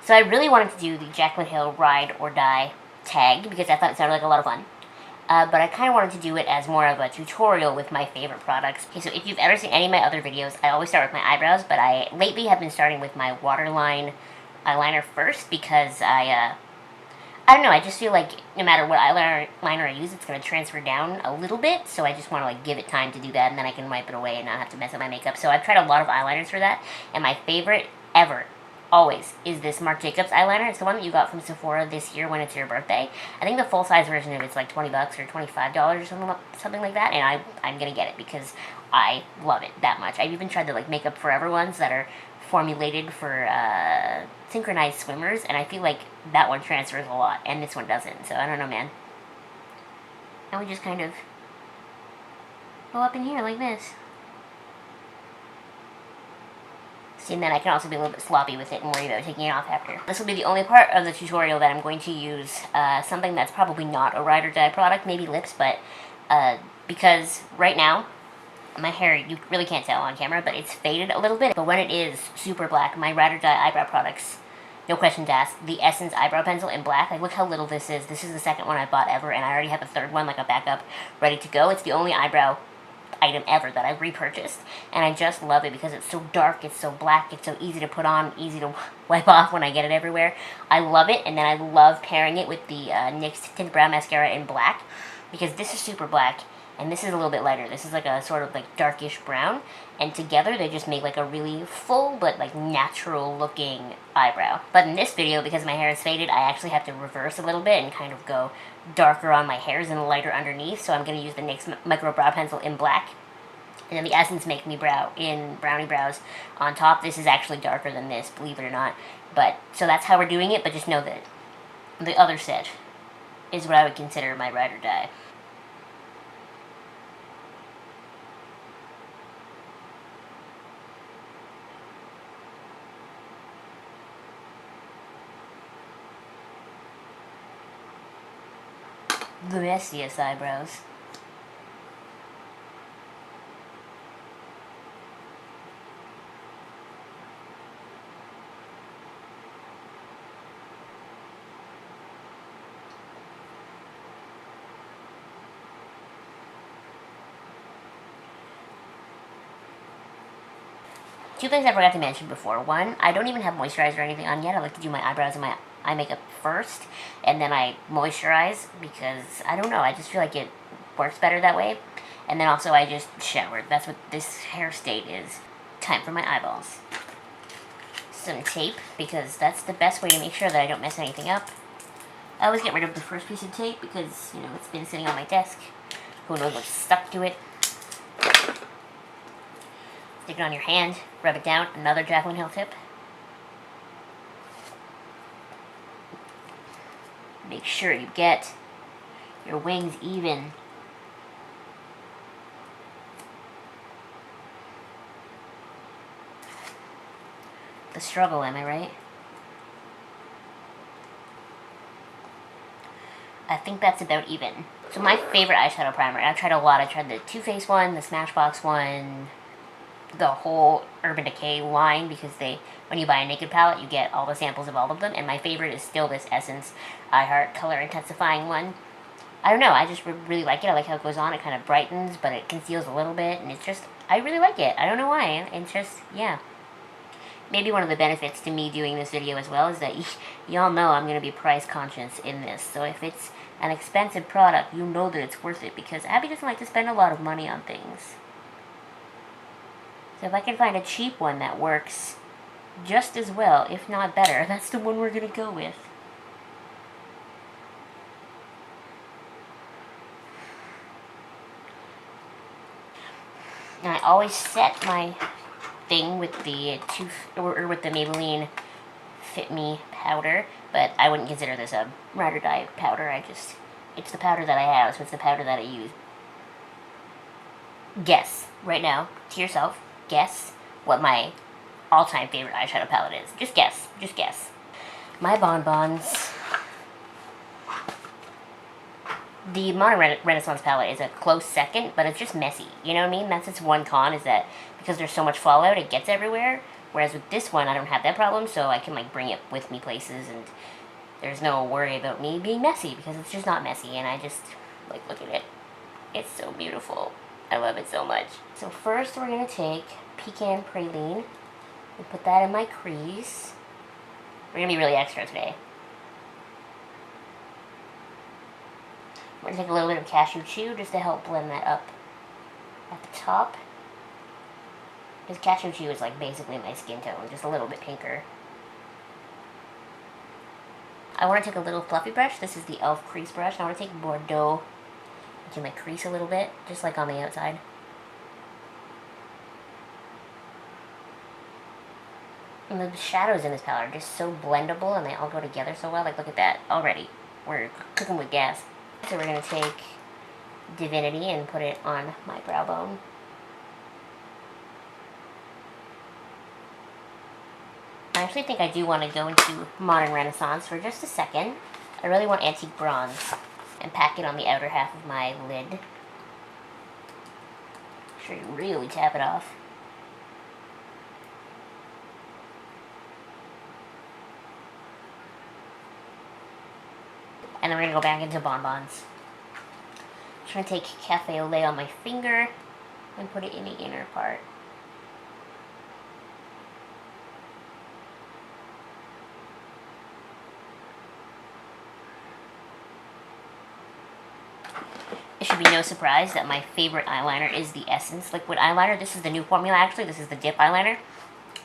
So I really wanted to do the Jaclyn Hill Ride or Die tag because I thought it sounded like a lot of fun. But I kind of wanted to do it as more of a tutorial with my favorite products. Okay, so if you've ever seen any of my other videos, I always start with my eyebrows, but I lately have been starting with my waterline eyeliner first because I don't know, I just feel like no matter what eyeliner I use, it's going to transfer down a little bit, so I just want to like give it time to do that, and then I can wipe it away and not have to mess up my makeup. So I've tried a lot of eyeliners for that, and my favorite ever, always, is this Marc Jacobs eyeliner. It's the one that you got from Sephora this year when it's your birthday. I think the full-size version of it's like $20 or $25 or something like that, and I'm going to get it because I love it that much. I've even tried the like Makeup Forever ones that are formulated for synchronized swimmers, and I feel like that one transfers a lot, and this one doesn't, so I don't know, man. And we just kind of go up in here like this. See, and then I can also be a little bit sloppy with it and worry about taking it off after. This will be the only part of the tutorial that I'm going to use something that's probably not a Ride or Die product, maybe lips, but because right now, my hair, you really can't tell on camera, but it's faded a little bit. But when it is super black, my Ride or Die eyebrow products, no questions asked, the Essence Eyebrow Pencil in black, like look how little this is. This is the second one I bought ever, and I already have a third one, like a backup, ready to go. It's the only eyebrow item ever that I've repurchased, and I just love it because it's so dark, it's so black, it's so easy to put on, easy to wipe off when I get it everywhere. I love it, and then I love pairing it with the NYX Tinted Brow Mascara in black, because this is super black, and this is a little bit lighter. This is like a sort of like darkish brown, and together they just make like a really full but like natural looking eyebrow. But in this video, because my hair is faded, I actually have to reverse a little bit and kind of go darker on my hairs and lighter underneath, so I'm going to use the NYX Micro Brow Pencil in black, and then the Essence Make Me Brow in Brownie Brows on top. This is actually darker than this, believe it or not. But, so that's how we're doing it, but just know that the other set is what I would consider my Ride or Die. The messiest eyebrows. Two things I forgot to mention before. One, I don't even have moisturizer or anything on yet. I like to do my eyebrows and my eye makeup first, and then I moisturize because, I don't know, I just feel like it works better that way. And then also I just showered. That's what this hair state is. Time for my eyeballs. Some tape, because that's the best way to make sure that I don't mess anything up. I always get rid of the first piece of tape because, you know, it's been sitting on my desk. Who knows what's stuck to it. Stick it on your hand, rub it down. Another Jaclyn Hill tip. Make sure you get your wings even. The struggle, am I right? I think that's about even. So my favorite eyeshadow primer, I've tried a lot. I tried the Too Faced one, the Smashbox one, the whole Urban Decay line, because when you buy a naked palette, you get all the samples of all of them, and my favorite is still this Essence I Heart Color Intensifying one. I don't know, I just really like it. I like how it goes on. It kind of brightens, but it conceals a little bit, and it's just, I really like it. I don't know why. It's just, yeah. Maybe one of the benefits to me doing this video as well is that y'all know I'm going to be price conscious in this, so if it's an expensive product, you know that it's worth it, because Abby doesn't like to spend a lot of money on things. So if I can find a cheap one that works just as well, if not better, that's the one we're going to go with. And I always set my thing with the with the Maybelline Fit Me powder, but I wouldn't consider this a Ride or Die powder. It's the powder that I have, so it's the powder that I use. Guess, right now, to yourself, guess what my all-time favorite eyeshadow palette is. Just guess. Just guess. My Bonbons. The Modern Renaissance palette is a close second, but it's just messy. You know what I mean? That's its one con, is that because there's so much fallout, it gets everywhere. Whereas with this one, I don't have that problem, so I can like bring it with me places, and there's no worry about me being messy because it's just not messy, and I just like look at it. It's so beautiful. I love it so much. So first we're gonna take Pecan Praline and put that in my crease. We're gonna be really extra today. We're gonna take a little bit of Cashew Chew just to help blend that up at the top. Because Cashew Chew is like basically my skin tone, just a little bit pinker. I want to take a little fluffy brush. This is the e.l.f. crease brush. I want to take Bordeaux into my crease a little bit, just like on the outside. And the shadows in this palette are just so blendable, and they all go together so well. Like, look at that already. We're cooking with gas. So we're going to take Divinity and put it on my brow bone. I actually think I do want to go into Modern Renaissance for just a second. I really want Antique Bronze and pack it on the outer half of my lid. Make sure you really tap it off. And then we're going to go back into Bonbons. I'm trying to take Cafe au Lait on my finger and put it in the inner part. It should be no surprise that my favorite eyeliner is the Essence Liquid Eyeliner. This is the new formula, actually. This is the dip eyeliner.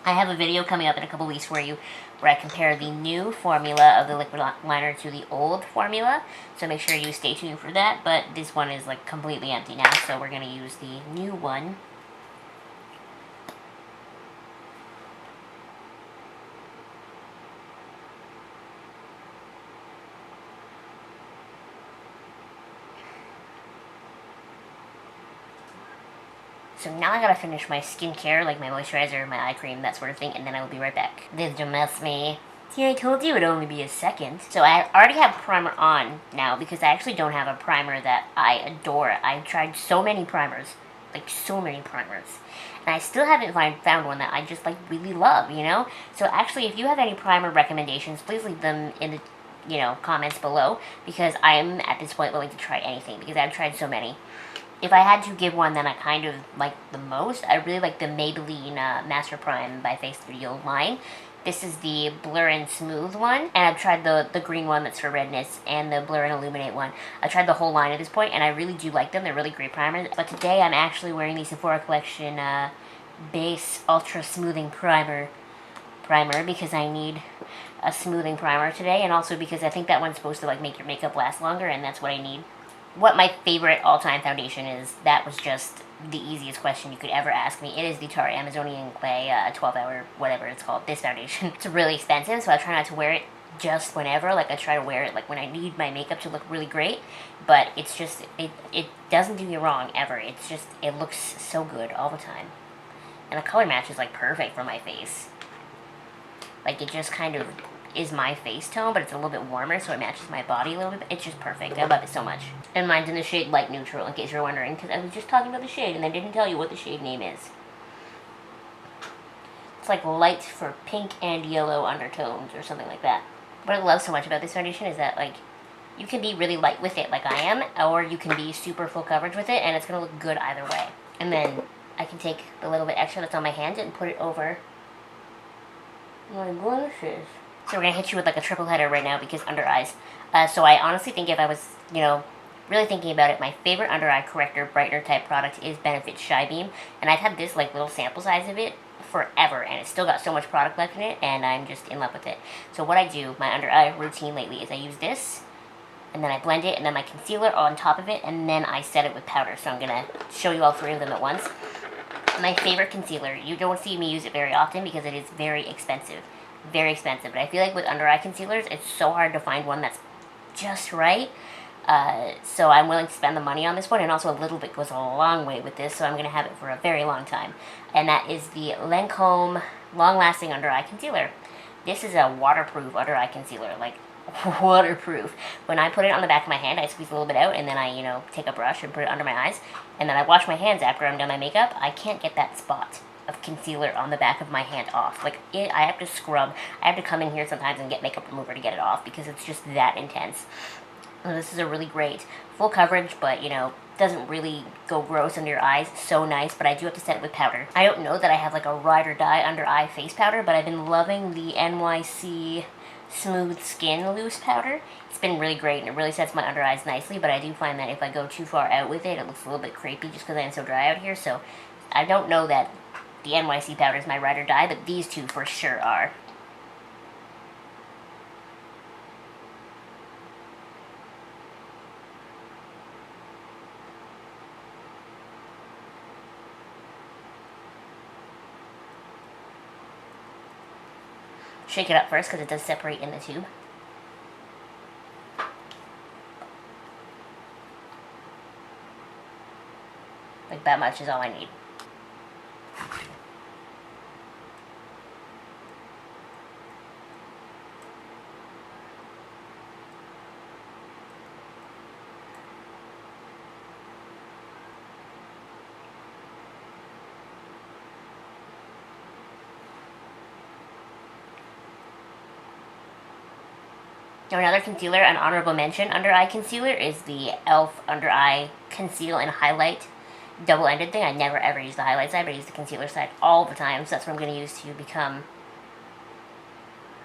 I have a video coming up in a couple weeks where I compare the new formula of the liquid liner to the old formula. So make sure you stay tuned for that. But this one is like completely empty now, so we're going to use the new one. So now I gotta finish my skincare, like my moisturizer, my eye cream, that sort of thing, and then I will be right back. Did you miss me? See, I told you it would only be a second. So I already have primer on now because I actually don't have a primer that I adore. I've tried so many primers, like so many primers, and I still haven't found one that I just like really love, you know? So actually, if you have any primer recommendations, please leave them in the comments below, because I am at this point willing to try anything because I've tried so many. If I had to give one that I kind of like the most, I really like the Maybelline Master Prime by Face Studio line. This is the Blur and Smooth one, and I've tried the green one that's for redness, and the Blur and Illuminate one. I've tried the whole line at this point, and I really do like them. They're really great primers. But today I'm actually wearing the Sephora Collection Base Ultra Smoothing Primer because I need a smoothing primer today, and also because I think that one's supposed to like make your makeup last longer, and that's what I need. What my favorite all-time foundation is, that was just the easiest question you could ever ask me. It is the Tarte Amazonian Clay 12-hour, whatever it's called, this foundation. It's really expensive, so I try not to wear it just whenever. Like, I try to wear it like when I need my makeup to look really great, but it's just, it doesn't do me wrong ever. It's just, it looks so good all the time. And the color match is like perfect for my face. Like, it just kind of is my face tone, but it's a little bit warmer, so it matches my body a little bit. It's just perfect. I love it so much. And mine's in the shade Light Neutral, in case you're wondering, because I was just talking about the shade, and I didn't tell you what the shade name is. It's like light for pink and yellow undertones, or something like that. What I love so much about this foundation is that, like, you can be really light with it, like I am, or you can be super full coverage with it, and it's going to look good either way. And then I can take the little bit extra that's on my hand and put it over my blushes. So we're going to hit you with like a triple header right now because under eyes. So I honestly think if I was, really thinking about it, my favorite under eye corrector brightener type product is Benefit Shy Beam. And I've had this like little sample size of it forever, and it's still got so much product left in it, and I'm just in love with it. So what I do, my under eye routine lately, is I use this, and then I blend it, and then my concealer on top of it, and then I set it with powder. So I'm going to show you all three of them at once. My favorite concealer, you don't see me use it very often because it is very expensive. Very expensive, but I feel like with under eye concealers, it's so hard to find one that's just right. So I'm willing to spend the money on this one, and also a little bit goes a long way with this, so I'm going to have it for a very long time. And that is the Lancome Long Lasting Under Eye Concealer. This is a waterproof under eye concealer, like waterproof. When I put it on the back of my hand, I squeeze a little bit out, and then I, take a brush and put it under my eyes, and then I wash my hands after I'm done my makeup. I can't get that spot. of concealer on the back of my hand off. Like, I have to scrub. I have to come in here sometimes and get makeup remover to get it off because it's just that intense. And this is a really great full coverage, but, you know, doesn't really go gross under your eyes. So nice, but I do have to set it with powder. I don't know that I have like a ride or die under eye face powder, but I've been loving the NYC Smooth Skin Loose Powder. It's been really great, and it really sets my under eyes nicely, but I do find that if I go too far out with it, it looks a little bit crepey just because I am so dry out here, so I don't know that the NYC powder is my ride or die, but these two for sure are. Shake it up first because it does separate in the tube. Like that much is all I need. Now another concealer, an honorable mention under eye concealer, is the e.l.f. Under Eye Conceal and Highlight double-ended thing. I never ever use the highlight side, but I use the concealer side all the time, so that's what I'm going to use to become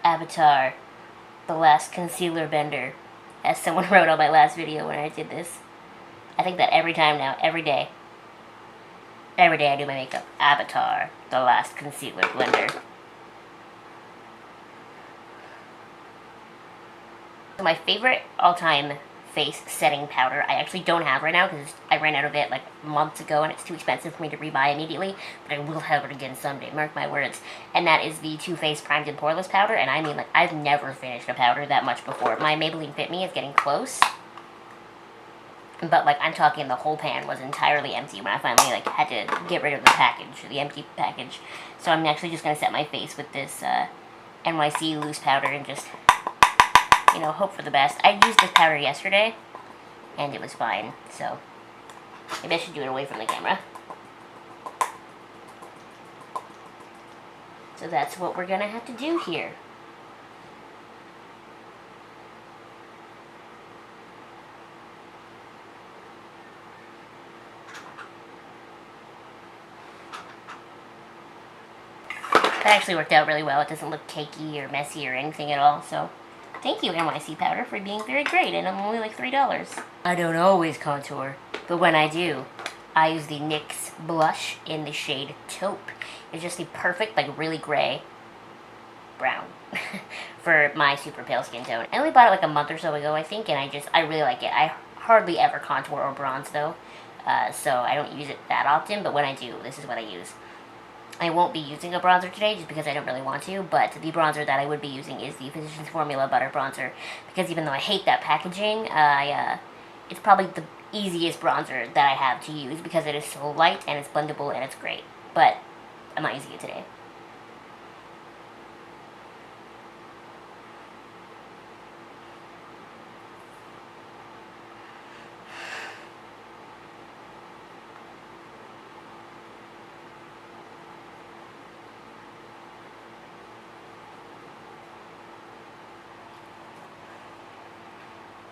Avatar, the last concealer bender, as someone wrote on my last video when I did this. I think that every time now, every day I do my makeup. Avatar, the last concealer blender. So my favorite all-time face setting powder I actually don't have right now because I ran out of it like months ago and it's too expensive for me to rebuy immediately, but I will have it again someday, mark my words. And that is the Too Faced Primed and Poreless powder, and I mean, like, I've never finished a powder that much before. My Maybelline Fit Me is getting close, but like, I'm talking the whole pan was entirely empty when I finally like had to get rid of the package, the empty package. So I'm actually just going to set my face with this NYC loose powder and just, you know, hope for the best. I used this powder yesterday, and it was fine, so maybe I should do it away from the camera. So that's what we're gonna have to do here. That actually worked out really well. It doesn't look cakey or messy or anything at all, so thank you, NYC powder, for being very great, and I'm only like $3. I don't always contour, but when I do, I use the NYX blush in the shade Taupe. It's just the perfect, like, really gray brown for my super pale skin tone. I only bought it like a month or so ago, I think, and I really like it. I hardly ever contour or bronze, though, so I don't use it that often, but when I do, this is what I use. I won't be using a bronzer today just because I don't really want to, but the bronzer that I would be using is the Physicians Formula Butter Bronzer, because even though I hate that packaging, it's probably the easiest bronzer that I have to use because it is so light and it's blendable and it's great, but I'm not using it today.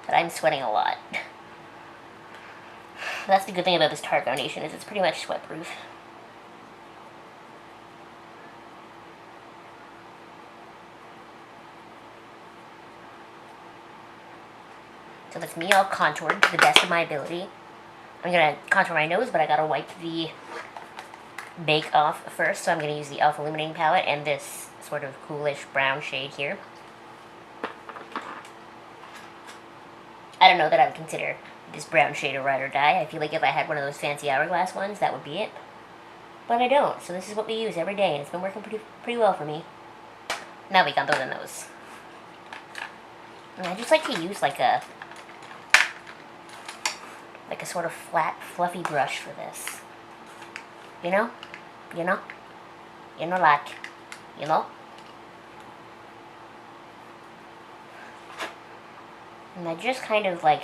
But I'm sweating a lot. That's the good thing about this Tarte foundation, is it's pretty much sweat-proof. So that's me all contoured to the best of my ability. I'm gonna contour my nose, but I gotta wipe the bake off first, so I'm gonna use the e.l.f. Illuminating Palette and this sort of coolish brown shade here. I don't know that I would consider this brown shade a ride or die. I feel like if I had one of those fancy hourglass ones, that would be it. But I don't, so this is what we use every day, and it's been working pretty well for me. Now we contour the nose. And I just like to use like a sort of flat, fluffy brush for this. You know? You know? You know, like, you know? And I just kind of like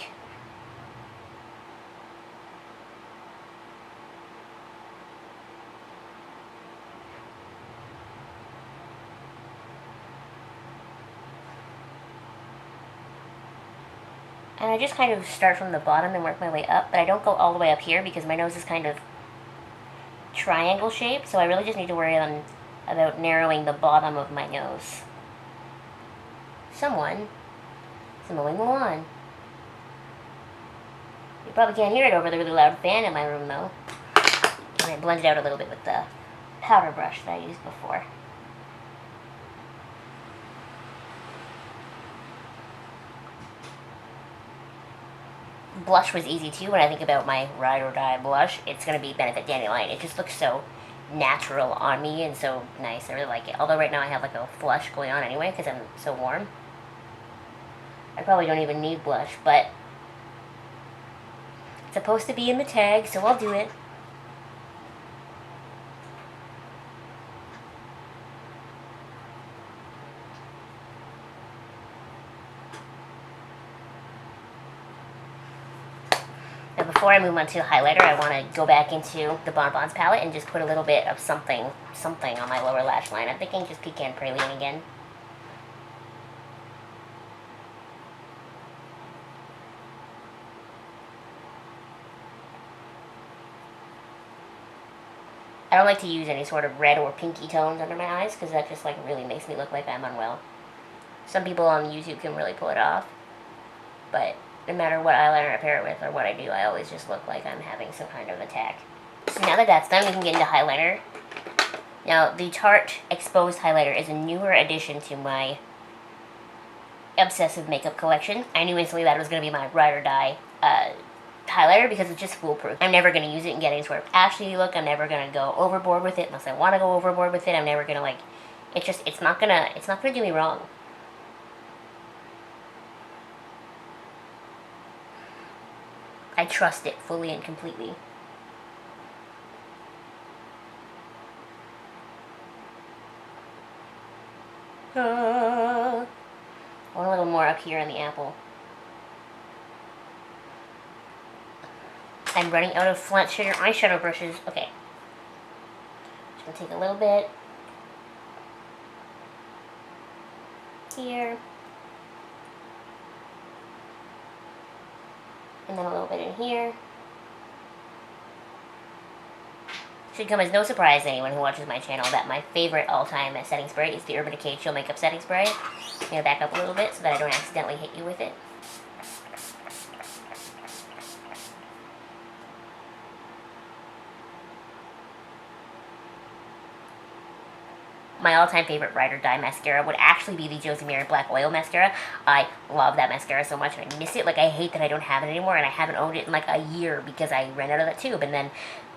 And I just kind of start from the bottom and work my way up, but I don't go all the way up here because my nose is kind of triangle shaped, so I really just need to worry about narrowing the bottom of my nose. Someone is mowing the lawn. You probably can't hear it over the really loud fan in my room though. And I blend it out a little bit with the powder brush that I used before. Blush was easy too. When I think about my ride or die blush, it's going to be Benefit Dandelion. It just looks so natural on me and so nice. I really like it. Although right now I have like a flush going on anyway because I'm so warm. I probably don't even need blush, but it's supposed to be in the tag, so I'll do it. Now before I move on to highlighter, I want to go back into the Bonbons palette and just put a little bit of something on my lower lash line. I'm thinking just Pecan Praline again. I don't like to use any sort of red or pinky tones under my eyes because that just like really makes me look like I'm unwell. Some people on YouTube can really pull it off, but no matter what eyeliner I pair it with or what I do, I always just look like I'm having some kind of attack. So now that that's done, we can get into highlighter. Now, the Tarte Exposed Highlighter is a newer addition to my obsessive makeup collection. I knew instantly that it was going to be my ride or die highlighter because it's just foolproof. I'm never going to use it and get any sort of ashy look. I'm never going to go overboard with it unless I want to go overboard with it. I'm never going to like, it's not going to do me wrong. I trust it fully and completely. I want a little more up here on the apple. I'm running out of flat shader eyeshadow brushes. Okay. Just gonna take a little bit here. And then a little bit in here. Should come as no surprise to anyone who watches my channel that my favorite all-time setting spray is the Urban Decay Chill Makeup Setting Spray. I'm gonna back up a little bit so that I don't accidentally hit you with it. My all-time favorite ride or die mascara would actually be the Josie Maran Black Oil Mascara. I love that mascara so much and I miss it. Like, I hate that I don't have it anymore and I haven't owned it in like a year because I ran out of that tube, and then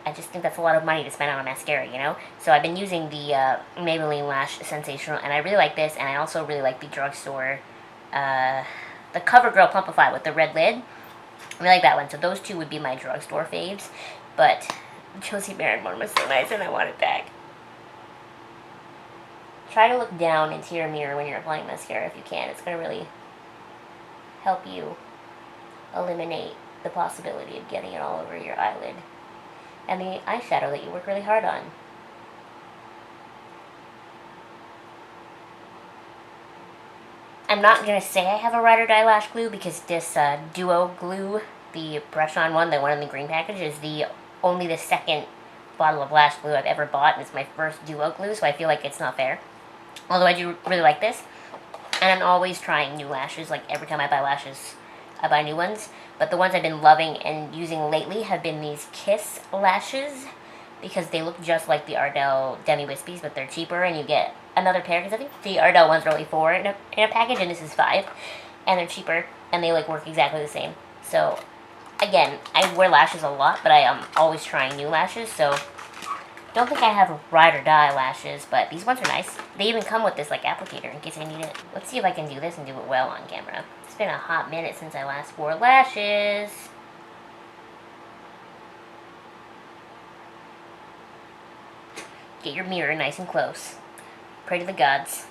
I just think that's a lot of money to spend on a mascara, you know? So I've been using the Maybelline Lash Sensational, and I really like this, and I also really like the drugstore, the CoverGirl Plumpify with the red lid. I really like that one, so those two would be my drugstore faves, but the Josie Maran one was so nice and I want it back. Try to look down into your mirror when you're applying mascara if you can. It's going to really help you eliminate the possibility of getting it all over your eyelid and the eyeshadow that you work really hard on. I'm not going to say I have a ride or die lash glue because this Duo glue, the brush-on one, the one in the green package, is only the second bottle of lash glue I've ever bought, and it's my first Duo glue, so I feel like it's not fair. Although I do really like this, and I'm always trying new lashes. Like, every time I buy lashes, I buy new ones. But the ones I've been loving and using lately have been these Kiss lashes, because they look just like the Ardell Demi Wispies, but they're cheaper, and you get another pair, because I think the Ardell ones are only 4 in a package, and this is 5, and they're cheaper, and they like work exactly the same. So, again, I wear lashes a lot, but I am always trying new lashes, so don't think I have ride or die lashes, but these ones are nice. They even come with this like applicator in case I need it. Let's see if I can do this and do it well on camera. It's been a hot minute since I last wore lashes. Get your mirror nice and close. Pray to the gods.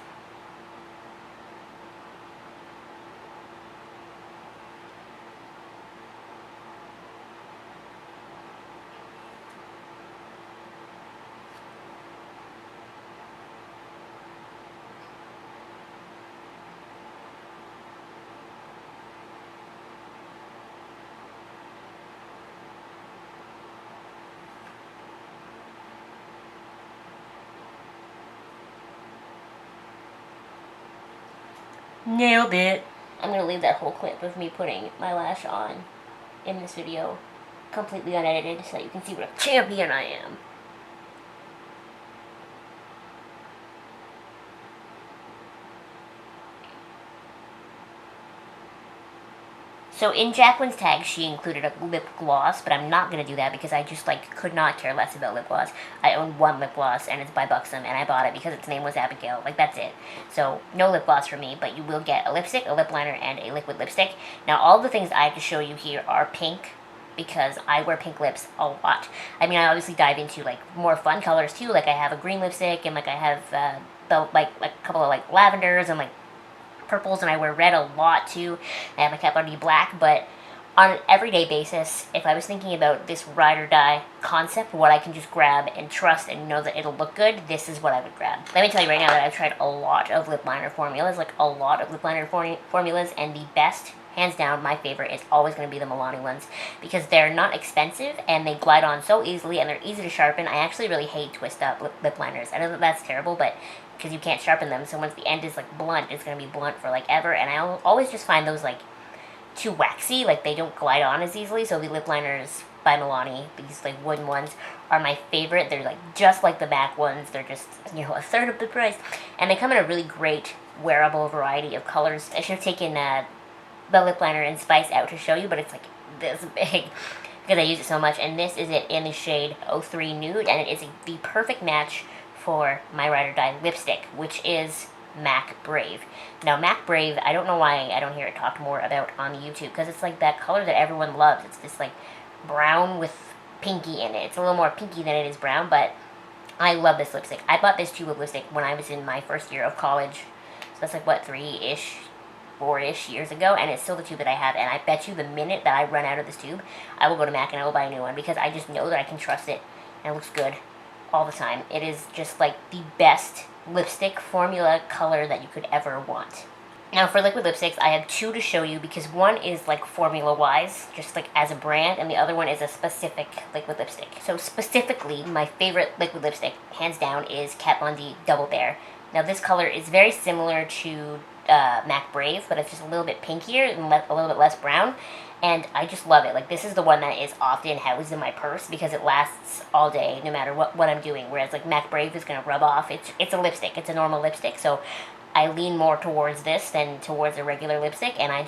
Nailed it. I'm going to leave that whole clip of me putting my lash on in this video completely unedited so that you can see what a champion I am. So in Jaclyn's tag, she included a lip gloss, but I'm not going to do that because I just, like, could not care less about lip gloss. I own one lip gloss, and it's by Buxom, and I bought it because its name was Abigail. Like, that's it. So, no lip gloss for me, but you will get a lipstick, a lip liner, and a liquid lipstick. Now, all the things I have to show you here are pink, because I wear pink lips a lot. I mean, I obviously dive into, like, more fun colors, too. Like, I have a green lipstick, and, like, I have, like a couple of, like, lavenders, and, like, purples, and I wear red a lot too. I have my Kat Von D black, but on an everyday basis, if I was thinking about this ride or die concept, what I can just grab and trust and know that it'll look good, this is what I would grab. Let me tell you right now that I've tried a lot of lip liner formulas, like a lot of lip liner formulas, and the best, hands down, my favorite is always going to be the Milani ones, because they're not expensive and they glide on so easily and they're easy to sharpen. I actually really hate twist up lip liners. I know that that's terrible, but because you can't sharpen them, so once the end is like blunt, it's going to be blunt for like ever, and I always just find those like too waxy, like they don't glide on as easily. So the lip liners by Milani, these like wooden ones, are my favorite. They're like just like the MAC ones, they're just, you know, a third of the price, and they come in a really great wearable variety of colors. I should have taken the lip liner in Spice out to show you, but it's like this big because I use it so much, and this is it in the shade 03 Nude, and it is the perfect match for my Ride or Die lipstick, which is MAC Brave. Now, MAC Brave, I don't know why I don't hear it talked more about on YouTube, because it's like that color that everyone loves. It's this like brown with pinky in it. It's a little more pinky than it is brown, but I love this lipstick. I bought this tube of lipstick when I was in my first year of college, so that's like, what, 3-ish, 4-ish years ago, and it's still the tube that I have, and I bet you the minute that I run out of this tube, I will go to MAC and I will buy a new one, because I just know that I can trust it, and it looks good all the time. It is just like the best lipstick formula color that you could ever want. Now for liquid lipsticks, I have two to show you, because one is like formula wise, just like as a brand, and the other one is a specific liquid lipstick. So specifically, my favorite liquid lipstick, hands down, is Kat Von D Double Bare. Now this color is very similar to MAC Brave, but it's just a little bit pinkier and a little bit less brown, and I just love it. Like, this is the one that is often housed in my purse because it lasts all day no matter what I'm doing, whereas like MAC Brave is going to rub off. It's a lipstick, it's a normal lipstick, so I lean more towards this than towards a regular lipstick, and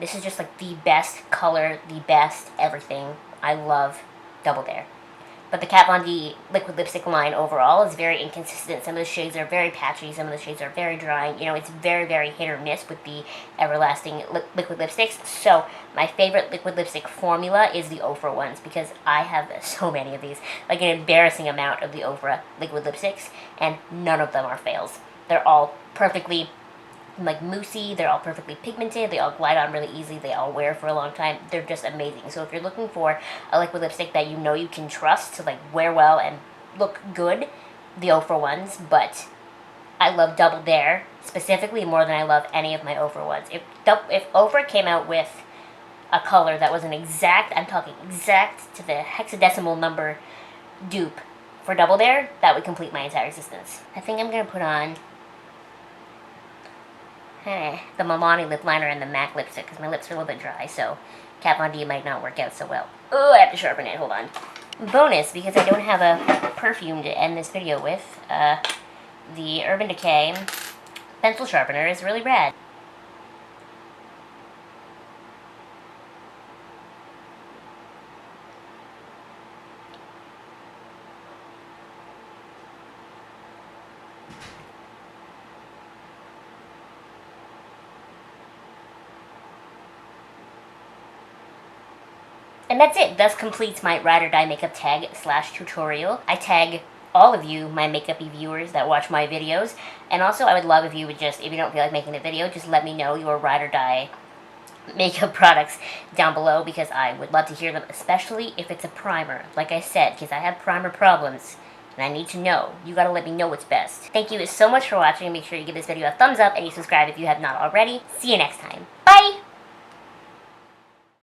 this is just like the best color, the best everything. I love Double Bare. But the Kat Von D liquid lipstick line overall is very inconsistent. Some of the shades are very patchy, some of the shades are very dry. You know, it's very, very hit or miss with the everlasting liquid lipsticks. So my favorite liquid lipstick formula is the Ofra ones, because I have so many of these, like an embarrassing amount of the Ofra liquid lipsticks, and none of them are fails. They're all perfectly like moussey, they're all perfectly pigmented, they all glide on really easily, they all wear for a long time. They're just amazing. So if you're looking for a liquid lipstick that you know you can trust to like wear well and look good, the Ofra ones. But I love Double Bare specifically more than I love any of my Ofra ones. If Ofra came out with a color that was an exact, I'm talking exact to the hexadecimal number dupe for Double Bare, that would complete my entire existence. I think I'm gonna put on the Milani lip liner and the MAC lipstick, because my lips are a little bit dry, so Kat Von D might not work out so well. Oh, I have to sharpen it, hold on. Bonus, because I don't have a perfume to end this video with, the Urban Decay pencil sharpener is really rad. And that's it. Thus completes my Ride or Die makeup tag / tutorial. I tag all of you, my makeup-y viewers that watch my videos. And also, I would love if you would just, if you don't feel like making a video, just let me know your Ride or Die makeup products down below, because I would love to hear them, especially if it's a primer. Like I said, because I have primer problems, and I need to know. You gotta let me know what's best. Thank you so much for watching. Make sure you give this video a thumbs up and you subscribe if you have not already. See you next time. Bye!